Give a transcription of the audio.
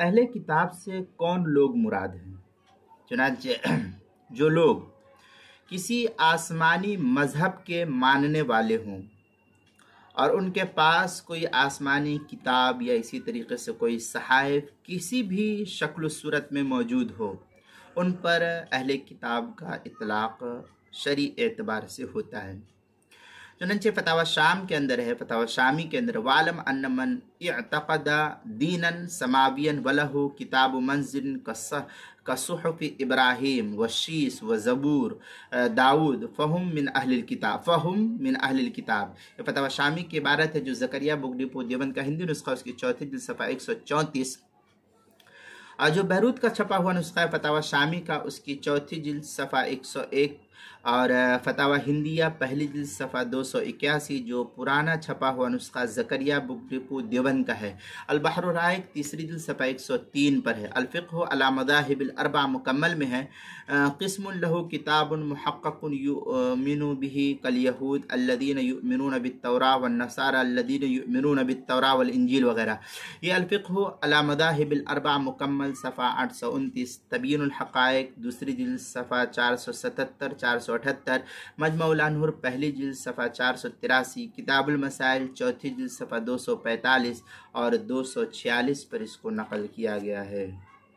اہل کتاب سے کون لوگ مراد ہیں؟ چنانچہ جو لوگ کسی آسمانی مذہب کے ماننے والے ہوں اور ان کے پاس کوئی آسمانی کتاب یا اسی طریقے سے کوئی صحائف کسی بھی شکل و صورت میں موجود ہو، ان پر اہل کتاب کا اطلاق شرعی اعتبار سے ہوتا ہے۔ چنانچہ فتاوی شام کے اندر ہے، فتاوی شامی کے اندر وَعْلَمْ أَنَّ مَنْ اعْتَقَدَ دِينًا سَمَاوِيًا وَلَهُ کتاب منزل كصحف ابراہیم وشیس وزبور داود فہم من اہل الکتاب۔ یہ فتاوی شامی کی عبارت ہے جو زکریا بک ڈپو دیوبند کا ہندی نسخہ اس کی چوتھی جلد صفحہ 134، اور جو بیروت کا چھپا ہوا نسخہ ہے فتاوی شامی کا اس کی چوتھی جلد صفحہ 101، اور فتاوی ہندیہ پہلی جلد صفحہ 281 جو پرانا چھپا ہوا نسخہ زکریا بک ڈپو دیوبند کا ہے۔ البحر الرائق تیسری جلد صفحہ 103 پر ہے۔ الفقہ علی مذاہب الاربع مکمل میں ہے، قسم لہ کتاب محقق یؤمن بہ کالیہود الذین یؤمنون بالتوراۃ والنصارى الذین یؤمنون بالتوراۃ والانجیل وغیرہ۔ یہ الفقہ علی مذاہب الاربع مکمل صفحہ 829، تبیین الحقائق دوسری جلد صفحہ 477 478، مجمع الانہر پہلی جلد صفحہ 483، کتاب المسائل چوتھی جلد صفحہ 245 اور 246 پر اس کو نقل کیا گیا ہے۔